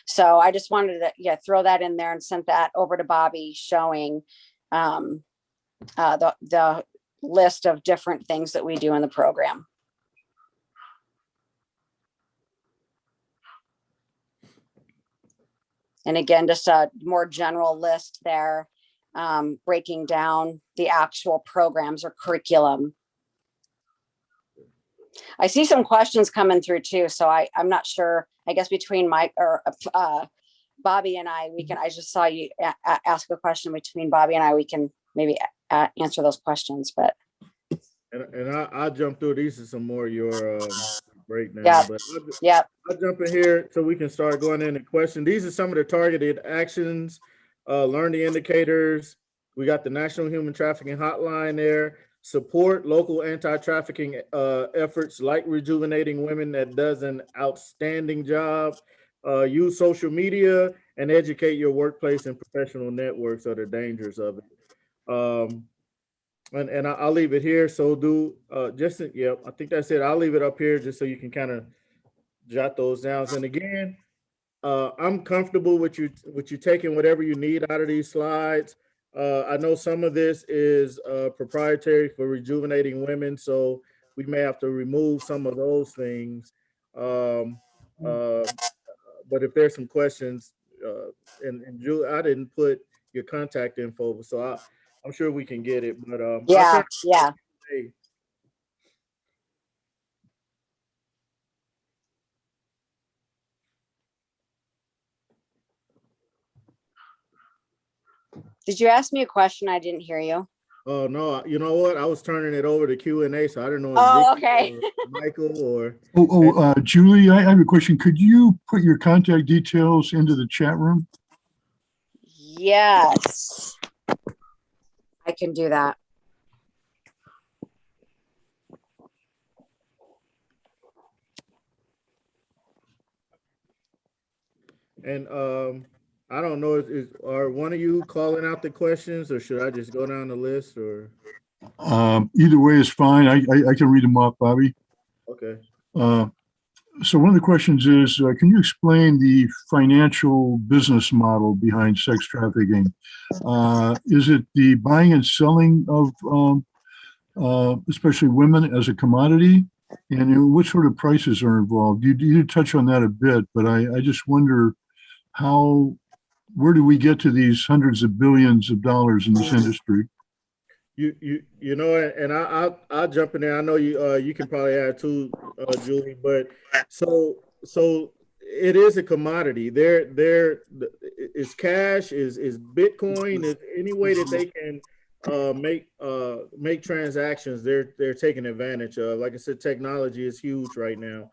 So I just wanted to throw that in there and sent that over to Bobby, showing the list of different things that we do in the program. And again, just a more general list there, breaking down the actual programs or curriculum. I see some questions coming through too, so I'm not sure. I guess between Mike or Bobby and I just saw you ask a question. Between Bobby and I, we can maybe answer those questions. But and I'll jump through. These are some more of your breakdown. Yeah. But yeah, I'll jump in here so we can start going into question. These are some of the targeted actions, learn the indicators. We got the National Human Trafficking Hotline there. Support local anti-trafficking efforts like Rejuvenating Women, that does an outstanding job. Use social media and educate your workplace and professional networks of the dangers of it. And I'll leave it here. So I think that's it. I'll leave it up here just so you can kind of jot those down. And again, I'm comfortable with you taking whatever you need out of these slides. I know some of this is proprietary for Rejuvenating Women, so we may have to remove some of those things. But if there's some questions, and Julie, I didn't put your contact info, so I'm sure we can get it. But yeah. Did you ask me a question? I didn't hear you. Oh no! You know what? I was turning it over to Q&A, so I don't know. Oh, okay. Michael or Julie, I have a question. Could you put your contact details into the chat room? Yes, I can do that. And I don't know, are one of you calling out the questions, or should I just go down the list? Or Either way is fine. I can read them off, Bobby. okay. So one of the questions is, can you explain the financial business model behind sex trafficking? Is it the buying and selling of especially women as a commodity? And what sort of prices are involved? You touch on that a bit, but I just wonder where do we get to these hundreds of billions of dollars in this industry? You know, and I'll jump in there. I know you can probably add too, Julie, but so it is a commodity. There is cash, is Bitcoin, is any way that they can make transactions, they're taking advantage of. Like I said, technology is huge right now.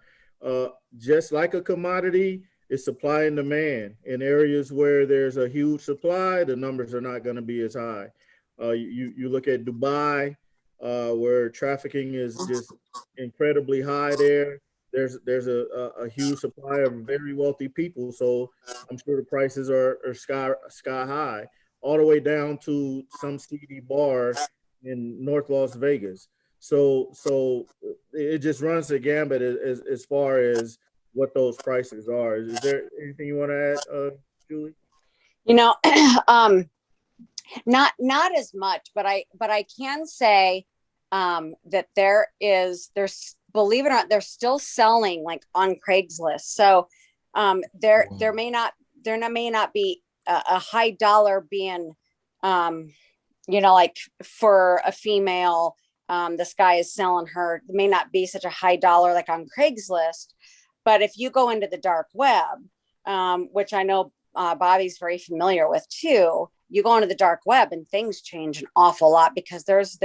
Just like a commodity, it's supply and demand. In areas where there's a huge supply, the numbers are not going to be as high. You look at Dubai, where trafficking is just incredibly high there. there's a huge supply of very wealthy people, so I'm sure the prices are sky high, all the way down to some seedy bar in North Las Vegas. So it just runs the gambit as far as what those prices are. Is there anything you want to add, Julie? You know, not as much, but I can say that there's, believe it or not, they're still selling like on Craigslist. So there may not be a high dollar being like for a female, this guy is selling her. It may not be such a high dollar like on Craigslist, but if you go into the dark web, which I know Bobby's very familiar with too, you go into the dark web and things change an awful lot, because there's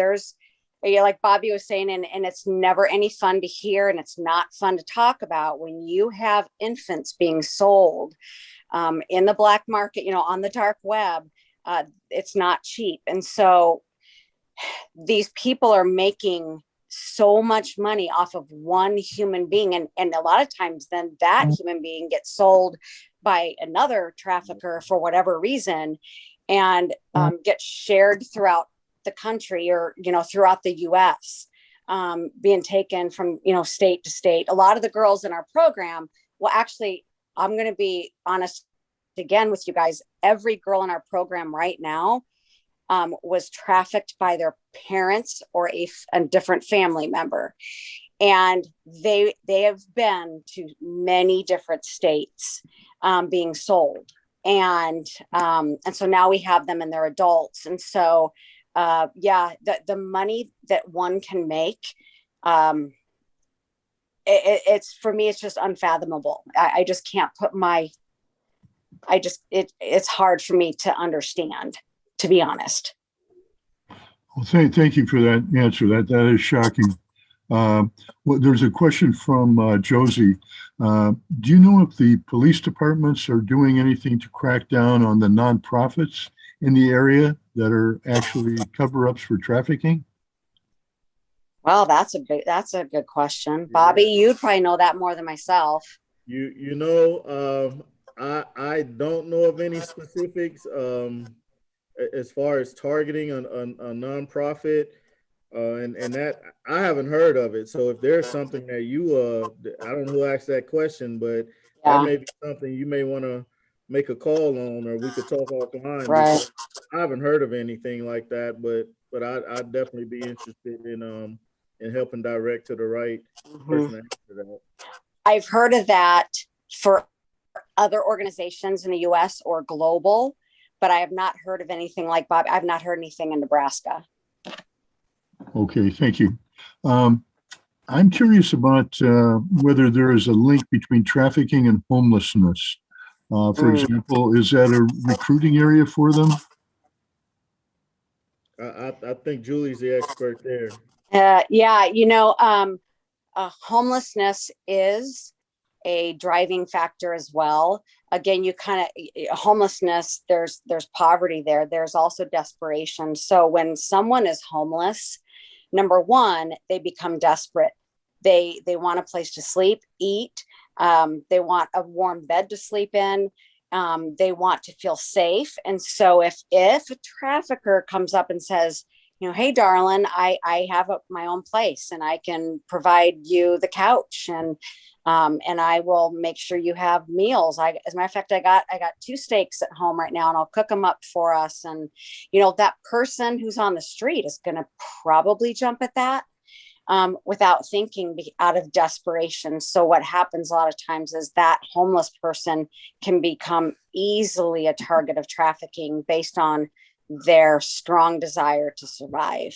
like Bobby was saying, and it's never any fun to hear, and it's not fun to talk about when you have infants being sold in the black market, on the dark web. It's not cheap. And so these people are making so much money off of one human being. And a lot of times then that human being gets sold by another trafficker for whatever reason, and gets shared throughout the country, or, throughout the US, being taken from, state to state. A lot of the girls in our program, well, actually, I'm going to be honest again with you guys. Every girl in our program right now was trafficked by their parents or a different family member. And they have been to many different states being sold. And so now we have them and they're adults. And so, the money that one can make, it's, for me, it's just unfathomable. I just can't put it's hard for me to understand, to be honest. Well, thank you for that answer. That is shocking. There's a question from Josie. Do you know if the police departments are doing anything to crack down on the nonprofits in the area that are actually cover-ups for trafficking? Well, that's a good question. Bobby, you'd probably know that more than myself. I don't know of any specifics as far as targeting a nonprofit, and that I haven't heard of it. So if there's something that I don't know who asked that question, but that may be something you may want to make a call on, or we could talk offline. Right. I haven't heard of anything like that, but I'd definitely be interested in helping direct to the right person to answer that. I've heard of that for other organizations in the US or global, but I have not heard of anything like Bob. I've not heard anything in Nebraska. Okay, thank you. I'm curious about whether there is a link between trafficking and homelessness. For example, is that a recruiting area for them? I think Julie's the expert there. Homelessness is a driving factor as well. Again, homelessness, there's poverty there. There's also desperation. So when someone is homeless, number one, they become desperate. They want a place to sleep, eat. They want a warm bed to sleep in. They want to feel safe. And so if a trafficker comes up and says, hey, darling, I have my own place and I can provide you the couch, and I will make sure you have meals. As a matter of fact, I got 2 steaks at home right now, and I'll cook them up for us. And, that person who's on the street is going to probably jump at that without thinking, out of desperation. So what happens a lot of times is that homeless person can become easily a target of trafficking based on their strong desire to survive.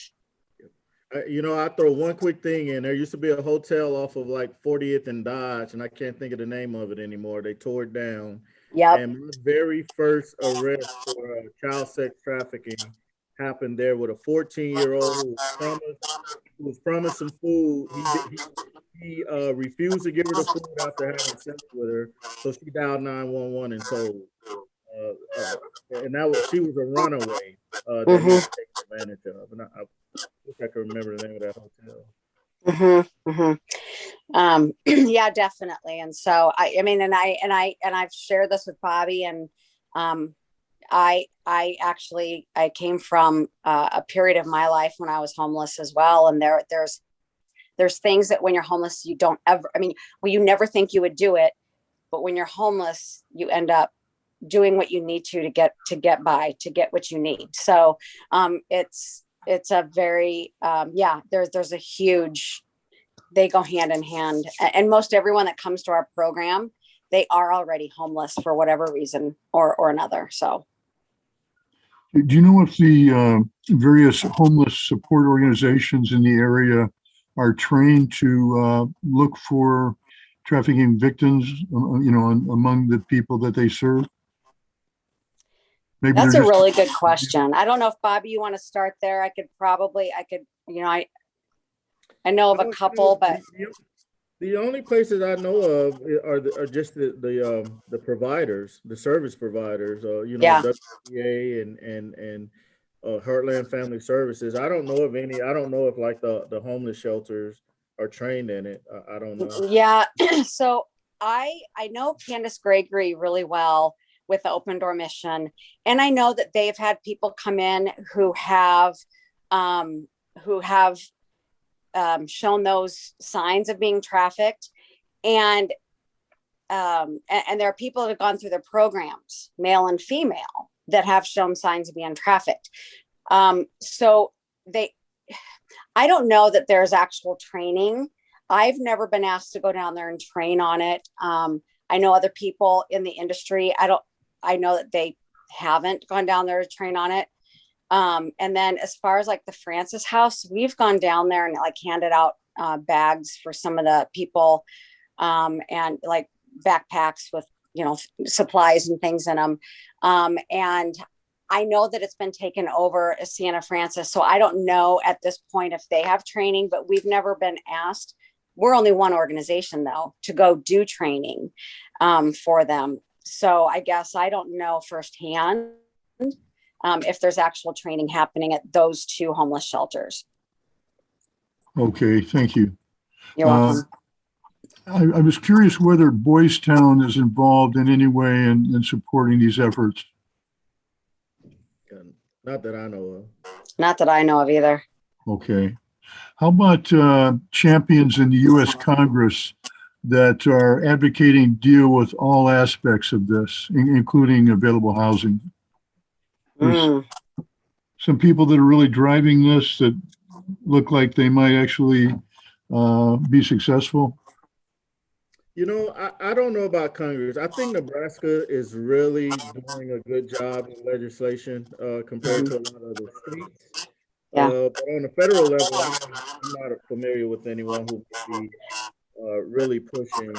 I throw one quick thing in. There used to be a hotel off of like 40th and Dodge, and I can't think of the name of it anymore. They tore it down. Yep. And my very first arrest for child sex trafficking happened there with a 14-year-old who was promised some food. He refused to give her the food after having sex with her, so she dialed 911 and told. And she was a runaway that he was taking advantage of. And I wish I could remember the name of that hotel. Mm-hmm, mm-hmm. Yeah, definitely. And so I mean, and I've shared this with Bobby, and I came from a period of my life when I was homeless as well. And there's things that when you're homeless, you don't ever, I mean, well, you never think you would do it, but when you're homeless, you end up doing what you need to get by, to get what you need. So it's a very yeah, there's a huge, they go hand in hand. And most everyone that comes to our program, they are already homeless for whatever reason or another. So Do you know if the various homeless support organizations in the area are trained to look for trafficking victims, among the people that they serve? Maybe they're that's a just, really good question. I don't know if Bobby, you want to start there. I could, I know of a couple, but The only places I know of are just the providers, the service providers, yeah. WPA and Heartland Family Services. I don't know of any. I don't know if like the homeless shelters are trained in it. I don't know. Yeah. So I know Candace Gregory really well with the Open Door Mission, and I know that they've had people come in who have um, who have shown those signs of being trafficked, and there are people that have gone through their programs, male and female, that have shown signs of being trafficked. So I don't know that there's actual training. I've never been asked to go down there and train on it. I know other people in the industry. I know that they haven't gone down there to train on it. And then as far as like the Francis House, we've gone down there and like handed out bags for some of the people, and like backpacks with, supplies and things in them. And I know that it's been taken over as Sienna Francis. So I don't know at this point if they have training, but we've never been asked. We're only one organization though to go do training for them. So I guess I don't know firsthand if there's actual training happening at those two homeless shelters. okay, thank you. You're welcome. I was curious whether Boys Town is involved in any way in supporting these efforts. Not that I know of. Not that I know of either. Okay. How about champions in the U.S. Congress that are advocating deal with all aspects of this, including available housing? There's some people that are really driving this that look like they might actually be successful. I don't know about Congress. I think Nebraska is really doing a good job in legislation compared to a lot of the states. Yeah. But on the federal level, I'm not familiar with anyone who would be really pushing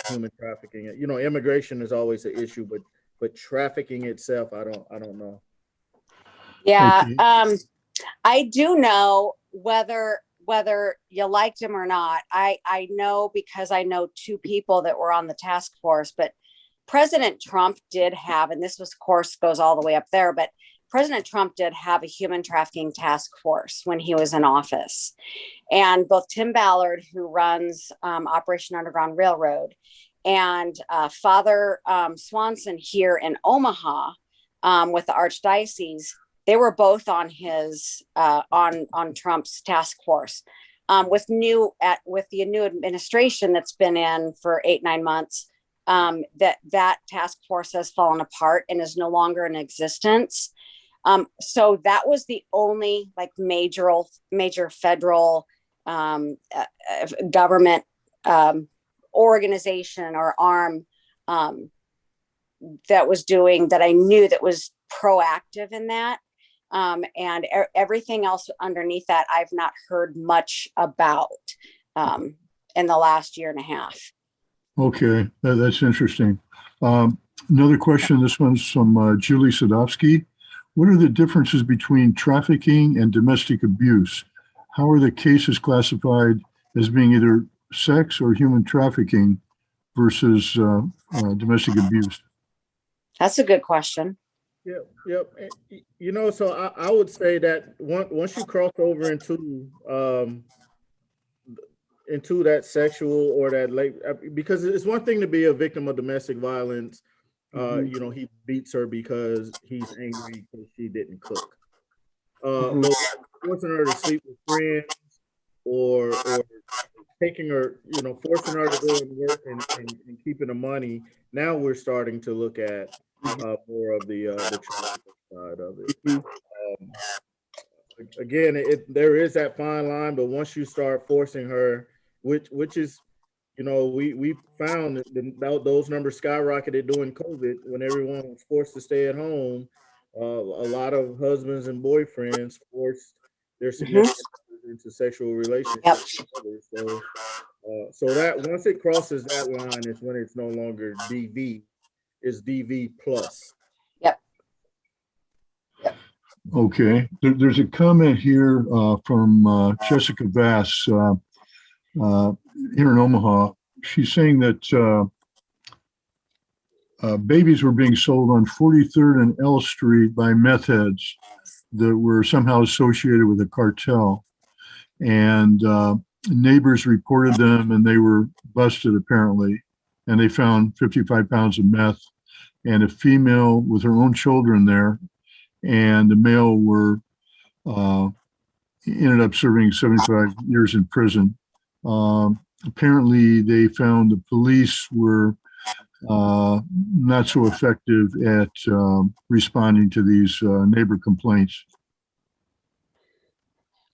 human trafficking. Immigration is always an issue, but trafficking itself, I don't know. Yeah. Okay. I do know whether you liked him or not. I know because I know two people that were on the task force, but President Trump did have, and this was, of course, goes all the way up there, but President Trump did have a human trafficking task force when he was in office. And both Tim Ballard, who runs Operation Underground Railroad, and Father Swanson here in Omaha with the Archdiocese, they were both on his on Trump's task force. With the new administration that's been in for 8-9 months, that task force has fallen apart and is no longer in existence. So that was the only like major federal government organization or arm that I knew that was proactive in that. And everything else underneath that, I've not heard much about in the last year and a half. Okay, that's interesting. Another question, this one's from Julie Sadowski. What are the differences between trafficking and domestic abuse? How are the cases classified as being either sex or human trafficking versus domestic abuse? That's a good question. Yep. So I would say that once you cross over into into that sexual or that late, because it's one thing to be a victim of domestic violence. You know, he beats her because he's angry because she didn't cook. But forcing her to sleep with friends or taking her, you know, forcing her to go and work and keeping the money. Now we're starting to look at more of the trafficking side of it. Um, Again, there is that fine line, but once you start forcing her, which is, you know, we found that those numbers skyrocketed during COVID when everyone was forced to stay at home. A lot of husbands and boyfriends forced their significant others into sexual Yep. relationships with others. So that once it crosses that line is when it's no longer DV, it's DV plus. Yep. Okay, there's a comment here from Jessica Vass here in Omaha. She's saying that babies were being sold on 43rd and L Street by meth heads that were somehow associated with a cartel. And neighbors reported them and they were busted apparently. And they found 55 pounds of meth and a female with her own children there. And the male were ended up serving 75 years in prison. Apparently, they found the police were not so effective at responding to these neighbor complaints.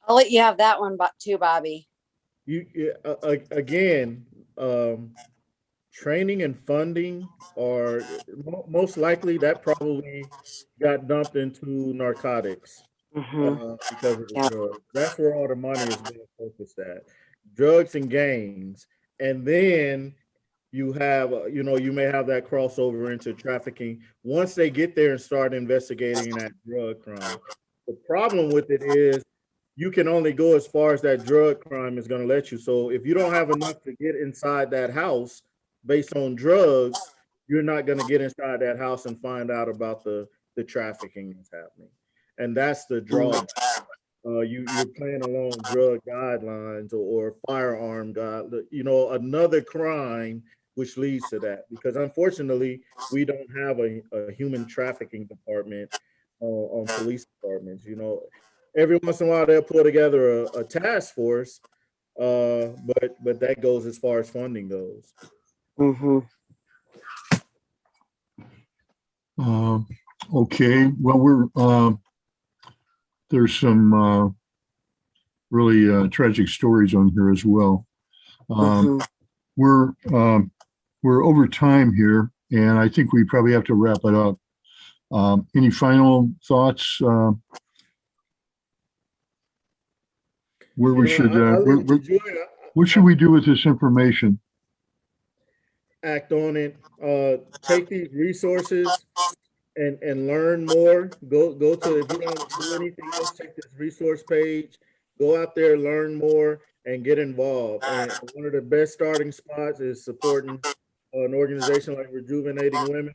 I'll let you have that one too, Bobby. Again, training and funding are most likely that probably got dumped into narcotics because of the drugs. That's where all the money is being focused at, drugs and gangs. And then you have, you know, you may have that crossover into trafficking once they get there and start investigating that drug crime. The problem with it is you can only go as far as that drug crime is going to let you. So if you don't have enough to get inside that house based on drugs, you're not going to get inside that house and find out about the trafficking that's happening. And that's the drawback. You're playing along drug guidelines or firearm guide, you know, another crime which leads to that. Because unfortunately, we don't have a human trafficking department on police departments. You know, every once in a while they'll pull together a task force, but that goes as far as funding goes. Okay, well, there's some really tragic stories on here as well. We're over time here, and I think we probably have to wrap it up. Any final thoughts? Where we should? What should we do with this information? Act on it. Take these resources and learn more. Go to, if you don't do anything else, check this resource page. Go out there, learn more, and get involved. And one of the best starting spots is supporting an organization like Rejuvenating Women.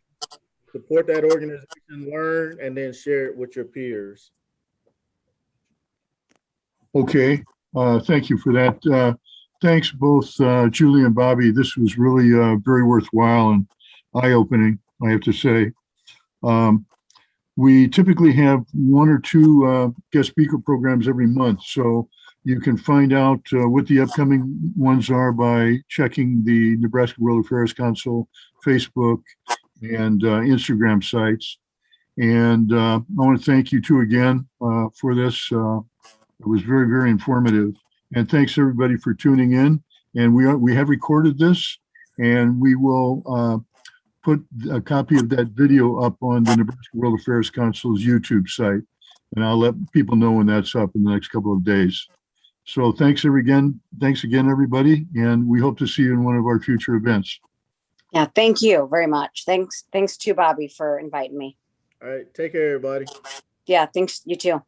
Support that organization, learn, and then share it with your peers. Okay, thank you for that. Thanks both Julie and Bobby. This was really very worthwhile and eye-opening, I have to say. We typically have one or two guest speaker programs every month, so you can find out what the upcoming ones are by checking the Nebraska World Affairs Council Facebook and Instagram sites. And I want to thank you two again for this. It was very, very informative. And thanks everybody for tuning in. And we have recorded this, and we will put a copy of that video up on the Nebraska World Affairs Council's YouTube site. And I'll let people know when that's up in the next couple of days. So thanks again, everybody. And we hope to see you in one of our future events. Yeah, thank you very much. Thanks to Bobby for inviting me. All right, take care, everybody. Yeah, thanks. You too.